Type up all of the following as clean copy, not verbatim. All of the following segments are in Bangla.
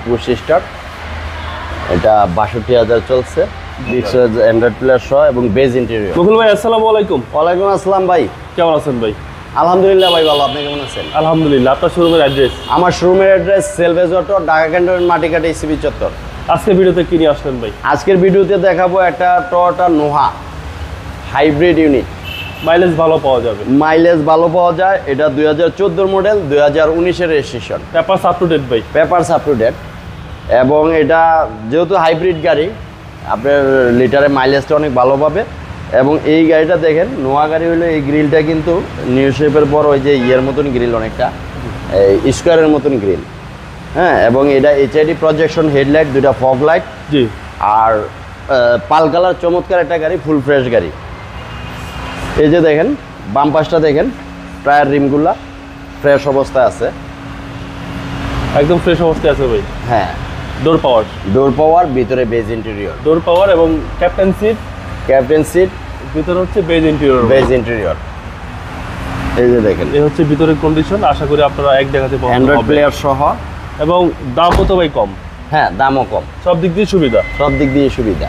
পুশ স্টার্ট, এটা ৬২,০০০ চলছে, অ্যান্ড্রয়েড প্লেয়ার সহ এবং বেজ ইন্টেরিয়র। মুকুল ভাই আসসালামু আলাইকুম। ওয়ালাইকুম আসসালাম ভাই, কেমন আছেন ভাই? আলহামদুলিল্লাহ ভাই ভালো, আপনি কেমন আছেন? আলহামদুলিল্লাহ। আপনার শোরুমের অ্যাড্রেস? আমার শোরুমের address salvage auto, Dhaka cantonment Matikata ECB চত্বর। আজকের ভিডিওতে কি নিয়ে আসলেন ভাই? আজকের ভিডিওতে দেখাবো একটা Toyota Noha hybrid unit. Mileage ভালো পাওয়া যাবে? মাইলেজ ভালো পাওয়া যায়। এটা 2014 মডেল, 2019-এর registration. Papers up to date ভাই? Papers up to date. এবং এটা যেহেতু হাইব্রিড গাড়ি, আপনার লিটারে মাইলেজটা অনেক ভালো পাবে। এবং এই গাড়িটা দেখেন, নোয়া গাড়ি হলে এই গ্রিলটা কিন্তু নিউ শেপের পর ওই যে ইয়ের মতন গ্রিল, অনেকটা স্কোয়ারের মতন গ্রিল। হ্যাঁ, এবং এটা এইচআইডি প্রজেকশন হেডলাইট, দুইটা ফগ লাইট। জি। আর পাল কালার, চমৎকার একটা গাড়ি, ফুল ফ্রেশ গাড়ি। এই যে দেখেন বাম পাশটা দেখেন, টায়ার রিমগুলা ফ্রেশ অবস্থায় আছে, একদম ফ্রেশ অবস্থায় আছে ভাই। হ্যাঁ। ডোর পাওয়ার? ডোর পাওয়ার, ভিতরে বেজ ইন্টেরিয়র। ডোর পাওয়ার এবং ক্যাপ্টেন সিট? ক্যাপ্টেন সিট, ভিতরে হচ্ছে বেজ ইন্টেরিয়র। Beige interior. এই যে দেখেন, এই হচ্ছে ভিতরের কন্ডিশন। আশা করি আপনারা এক দেখাতে পাবেন। অ্যান্ড্রয়েড প্লেয়ার সহ। এবং দামও তো ভাই কম? হ্যাঁ, দামও কম, সব দিক দিয়ে সুবিধা। সব দিক দিয়ে সুবিধা।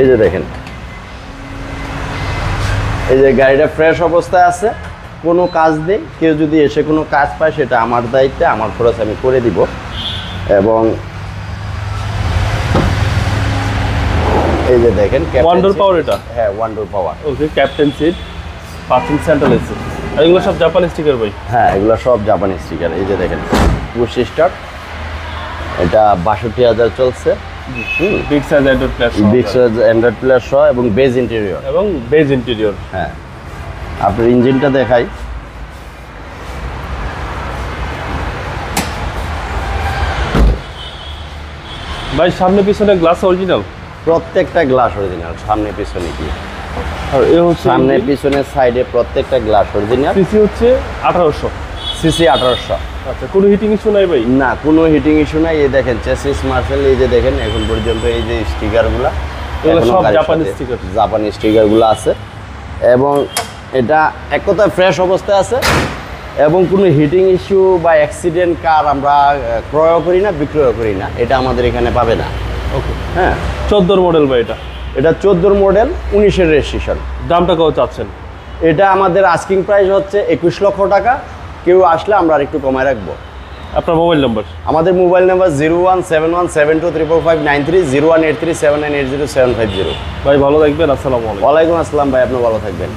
এই যে দেখেন, এই যে গাড়িটা ফ্রেশ অবস্থায় আছে, কোনো কাজ নেই। কেউ যদি এসে কোনো কাজ পায়, সেটা আমার দায়িত্বে, আমার খরচ আমি করে দিব। এবং এই যে দেখেন, ওয়ান ডোর পাওয়ার এটা? হ্যাঁ, one door power. Okay, captain seat, parking central AC. আর এগুলো সব জাপানি স্টিকার ভাই? হ্যাঁ, এগুলো সব জাপানি স্টিকার। এই যে দেখেন, পুশ স্টার্ট, এটা ৬২,০০০ চলছে। Big size Android player? Big size Android player সহ এবং বেজ ইন্টেরিয়র। এবং বেজ ইন্টেরিয়র। হ্যাঁ, আপনার ইঞ্জিনটা দেখাই। ভাই সামনে পিছনে গ্লাস অরিজিনাল? প্রত্যেকটা গ্লাস অরিজিনাল, সামনে পিছনে কি। আর এ হচ্ছে সামনে পিছনে সাইডে প্রত্যেকটা গ্লাস অরিজিনাল। সিসি হচ্ছে 1800? সিসি 1800। আচ্ছা, কোনো হিটিং ইস্যু নাই ভাই? না, কোনো হিটিং ইস্যু নাই। এই দেখেন চেসিস মার্সেল, এই যে দেখেন এখন পর্যন্ত এই যে স্টিকারগুলো, এগুলো সব জাপানি স্টিকার? জাপানি স্টিকারগুলো আছে। এবং এটা এক কথায় ফ্রেশ অবস্থায় আছে। এবং কোনো হিটিং ইস্যু বা অ্যাক্সিডেন্ট কার আমরা ক্রয় করি না, বিক্রয় করি না, এটা আমাদের এখানে পাবে না। ওকে। হ্যাঁ, 14 মডেল ভাই এটা? এটা 14 মডেল, 19-এর রেজিস্ট্রেশন। দামটা কত চাচ্ছেন? এটা আমাদের আস্কিং প্রাইস হচ্ছে 21 লক্ষ টাকা। কেউ আসলে আমরা আরেকটু কমায় রাখবো। আপনার মোবাইল নাম্বার? আমাদের মোবাইল নাম্বার 01717235593, 01837980750। ভাই ভালো থাকবেন, আসসালামু আলাইকুম। ওয়ালাইকুম আসসালাম ভাই, আপনি ভালো থাকবেন।